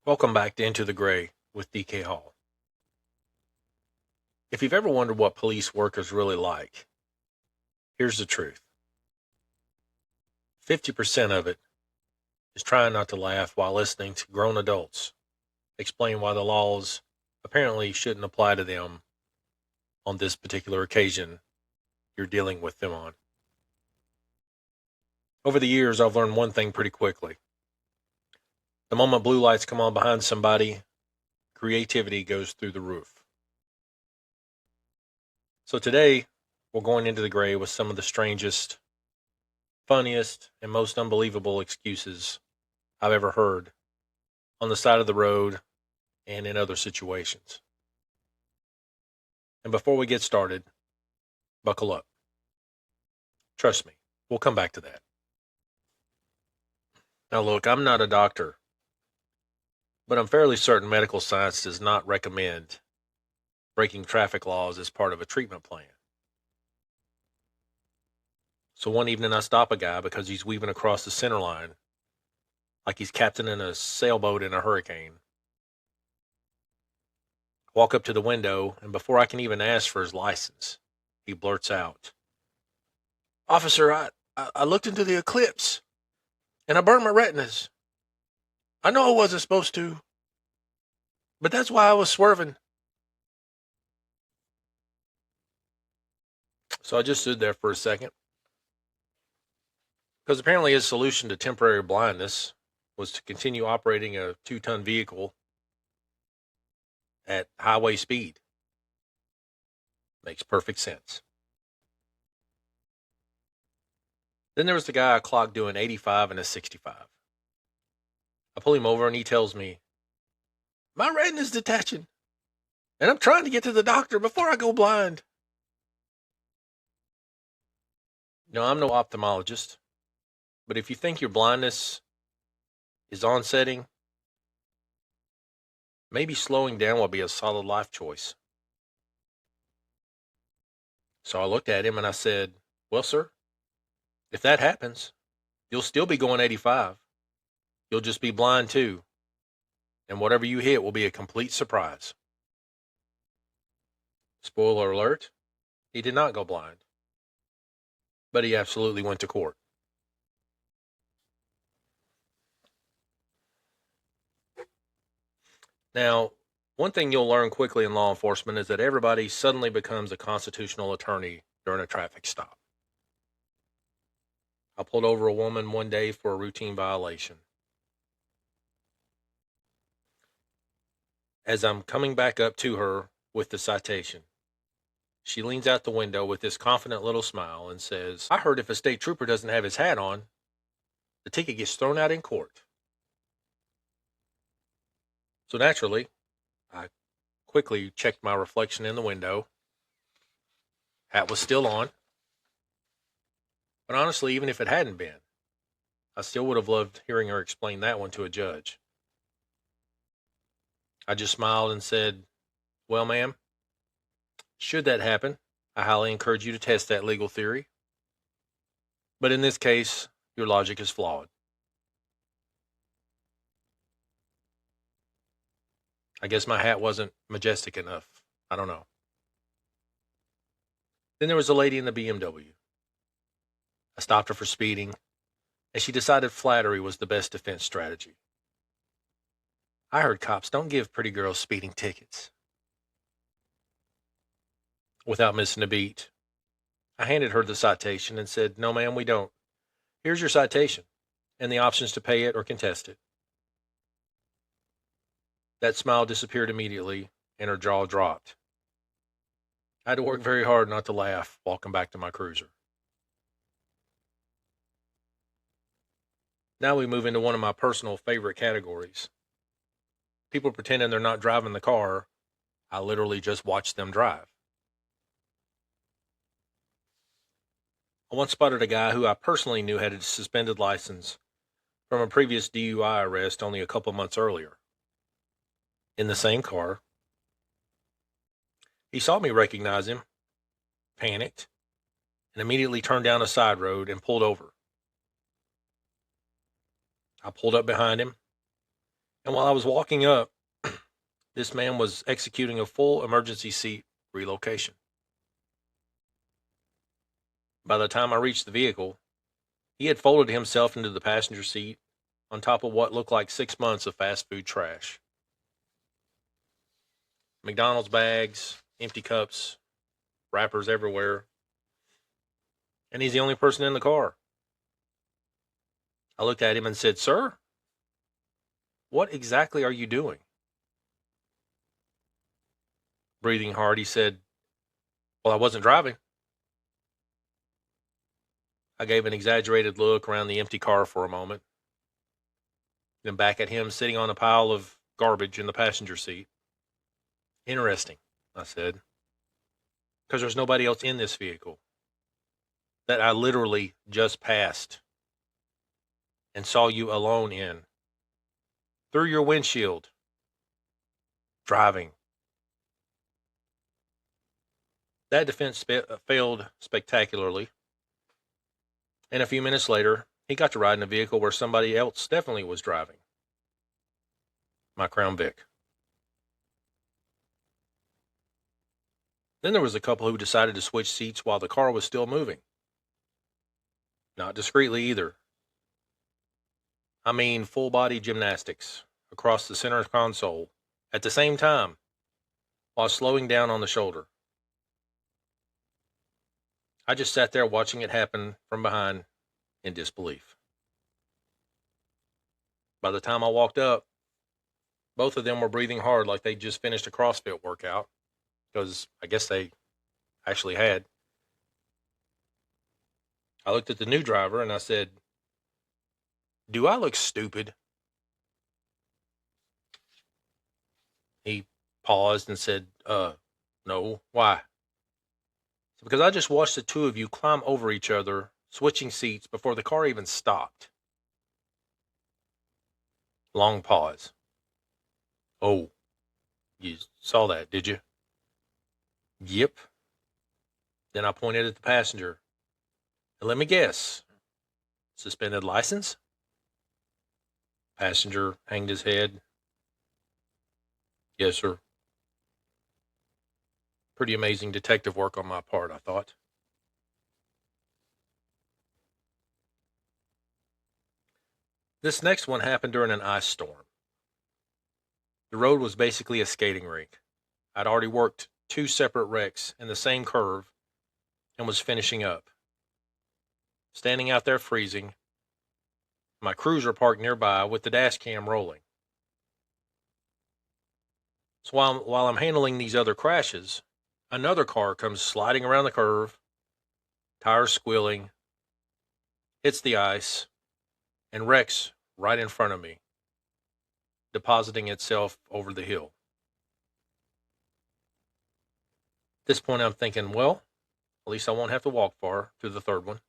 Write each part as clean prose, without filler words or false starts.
Welcome back to Into the Gray with DK Hall. If you've ever wondered what police work is really like, here's the truth. 50% of it is trying not to laugh while listening to grown adults explain why the laws apparently shouldn't apply to them on this particular occasion you're dealing with them on. Over the years, I've learned one thing pretty quickly. The moment blue lights come on behind somebody, creativity goes through the roof. So today, we're going into the gray with some of the strangest, funniest, and most unbelievable excuses I've ever heard on the side of the road and in other situations. And before we get started, buckle up. Trust me, we'll come back to that. Now, look, I'm not a doctor, but I'm fairly certain medical science does not recommend breaking traffic laws as part of a treatment plan. So one evening I stop a guy because he's weaving across the center line like he's captaining a sailboat in a hurricane. I walk up to the window, and before I can even ask for his license, he blurts out, "Officer, I looked into the eclipse, and I burned my retinas. I know I wasn't supposed to, but that's why I was swerving." So I just stood there for a second, because apparently his solution to temporary blindness was to continue operating a 2-ton vehicle at highway speed. Makes perfect sense. Then there was the guy I clocked doing 85 and a 65. I pull him over and he tells me, "My retina's detaching, and I'm trying to get to the doctor before I go blind." No, I'm no ophthalmologist, but if you think your blindness is onsetting, maybe slowing down will be a solid life choice. So I looked at him and I said, "Well, sir, if that happens, you'll still be going 85. You'll just be blind too. And whatever you hit will be a complete surprise." Spoiler alert, he did not go blind, but he absolutely went to court. Now, one thing you'll learn quickly in law enforcement is that everybody suddenly becomes a constitutional attorney during a traffic stop. I pulled over a woman one day for a routine violation. As I'm coming back up to her with the citation, she leans out the window with this confident little smile and says, "I heard if a state trooper doesn't have his hat on, the ticket gets thrown out in court." So naturally, I quickly checked my reflection in the window. Hat was still on. But honestly, even if it hadn't been, I still would have loved hearing her explain that one to a judge. I just smiled and said, "Well, ma'am, should that happen, I highly encourage you to test that legal theory. But in this case, your logic is flawed." I guess my hat wasn't majestic enough. I don't know. Then there was a lady in the BMW. I stopped her for speeding, and she decided flattery was the best defense strategy. "I heard cops don't give pretty girls speeding tickets." Without missing a beat, I handed her the citation and said, "No, ma'am, we don't. Here's your citation and the options to pay it or contest it." That smile disappeared immediately, and her jaw dropped. I had to work very hard not to laugh walking back to my cruiser. Now we move into one of my personal favorite categories. People pretending they're not driving the car. I literally just watch them drive. I once spotted a guy who I personally knew had a suspended license from a previous DUI arrest only a couple months earlier. In the same car. He saw me recognize him, panicked, and immediately turned down a side road and pulled over. I pulled up behind him, And while I was walking up, this man was executing a full emergency seat relocation. By the time I reached the vehicle, he had folded himself into the passenger seat on top of what looked like 6 months of fast food trash. McDonald's bags, empty cups, wrappers everywhere. And he's the only person in the car. I looked at him and said, "Sir, what exactly are you doing?" Breathing hard, he said, "Well, I wasn't driving." I gave an exaggerated look around the empty car for a moment, then back at him sitting on a pile of garbage in the passenger seat. "Interesting," I said, "because there's nobody else in this vehicle that I literally just passed and saw you alone in, through your windshield, driving." That defense failed spectacularly, and a few minutes later, he got to ride in a vehicle where somebody else definitely was driving. My Crown Vic. Then there was a couple who decided to switch seats while the car was still moving. Not discreetly either. I mean, full body gymnastics across the center console at the same time while slowing down on the shoulder. I just sat there watching it happen from behind in disbelief. By the time I walked up, both of them were breathing hard like they just finished a CrossFit workout, because I guess they actually had. I looked at the new driver and I said, "Do I look stupid?" He paused and said, "No, why?" "Because I just watched the two of you climb over each other, switching seats before the car even stopped." Long pause. "Oh, you saw that, did you?" "Yep." Then I pointed at the passenger. "And let me guess, suspended license?" Passenger hanged his head. "Yes, sir." Pretty amazing detective work on my part, I thought. This next one happened during an ice storm. The road was basically a skating rink. I'd already worked 2 separate wrecks in the same curve and was finishing up. Standing out there freezing, my cruiser parked nearby with the dash cam rolling. So while I'm handling these other crashes, another car comes sliding around the curve, tires squealing, hits the ice, and wrecks right in front of me, depositing itself over the hill. At this point, I'm thinking, well, at least I won't have to walk far to the third one.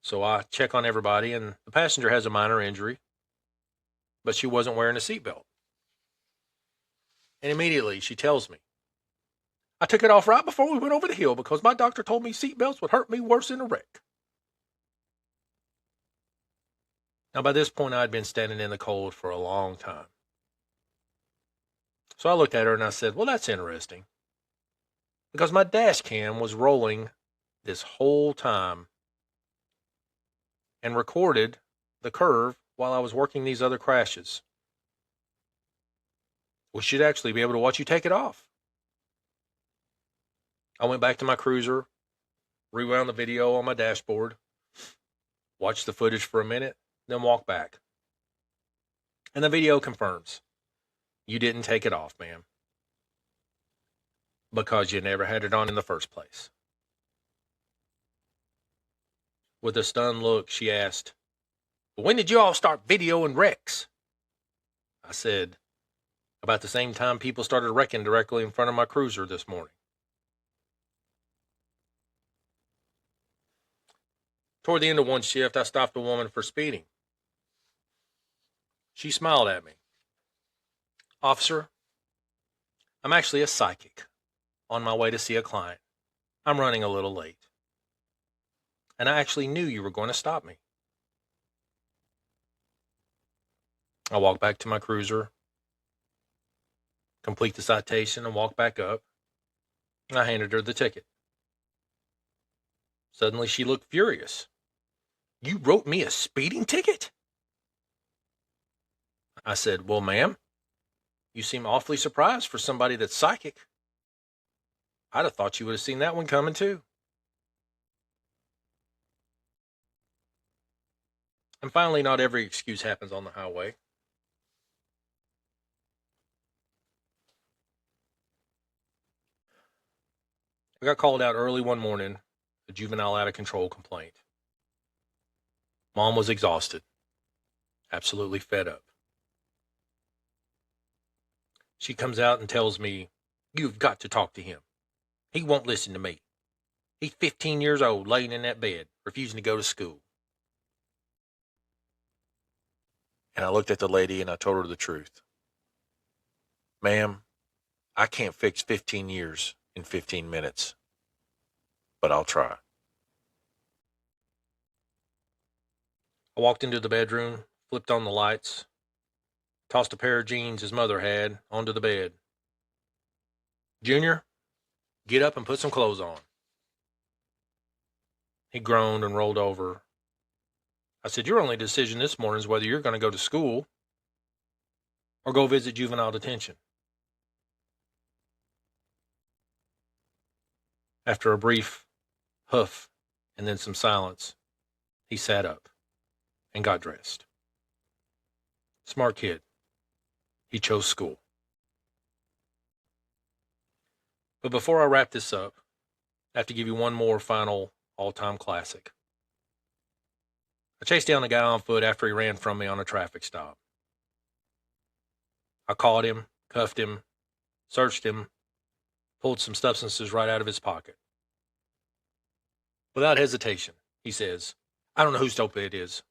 So I check on everybody, and the passenger has a minor injury, but she wasn't wearing a seatbelt. And immediately she tells me, "I took it off right before we went over the hill because my doctor told me seatbelts would hurt me worse than a wreck." Now, by this point, I'd been standing in the cold for a long time. So I looked at her and I said, "Well, that's interesting, because my dash cam was rolling this whole time and recorded the curve while I was working these other crashes. We should actually be able to watch you take it off." I went back to my cruiser, rewound the video on my dashboard, watched the footage for a minute, then walked back. And the video confirms, you didn't take it off, ma'am, because you never had it on in the first place. With a stunned look, she asked, "When did you all start videoing wrecks?" I said, "About the same time people started wrecking directly in front of my cruiser this morning." Toward the end of one shift, I stopped a woman for speeding. She smiled at me. "Officer, I'm actually a psychic on my way to see a client. I'm running a little late. And I actually knew you were going to stop me." I walk back to my cruiser, complete the citation, and walk back up. I handed her the ticket. Suddenly she looked furious. "You wrote me a speeding ticket?" I said, "Well, ma'am, you seem awfully surprised for somebody that's psychic. I'd have thought you would have seen that one coming too." And finally, not every excuse happens on the highway. I got called out early one morning, a juvenile out of control complaint. Mom was exhausted, absolutely fed up. She comes out and tells me, "You've got to talk to him. He won't listen to me. He's 15 years old, laying in that bed, refusing to go to school." And I looked at the lady and I told her the truth. "Ma'am, I can't fix 15 years in 15 minutes, but I'll try." I walked into the bedroom, flipped on the lights, tossed a pair of jeans his mother had onto the bed. "Junior, get up and put some clothes on." He groaned and rolled over. I said, "Your only decision this morning is whether you're going to go to school or go visit juvenile detention." After a brief huff and then some silence, he sat up and got dressed. Smart kid. He chose school. But before I wrap this up, I have to give you one more final all-time classic. I chased down a guy on foot after he ran from me on a traffic stop. I caught him, cuffed him, searched him, pulled some substances right out of his pocket. Without hesitation, he says, "I don't know whose dope it is."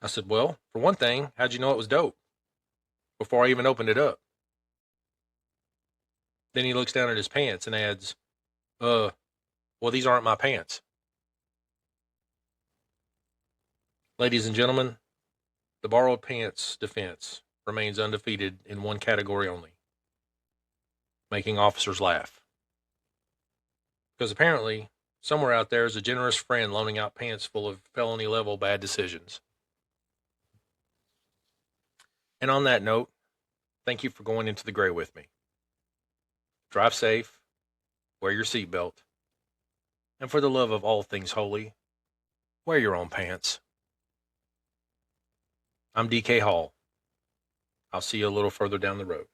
I said, "Well, for one thing, how'd you know it was dope before I even opened it up?" Then he looks down at his pants and adds, well, these aren't my pants." Ladies and gentlemen, the borrowed pants defense remains undefeated in one category only: making officers laugh. Because apparently, somewhere out there is a generous friend loaning out pants full of felony level bad decisions. And on that note, thank you for going into the gray with me. Drive safe, wear your seatbelt, and for the love of all things holy, wear your own pants. I'm DK Hall. I'll see you a little further down the road.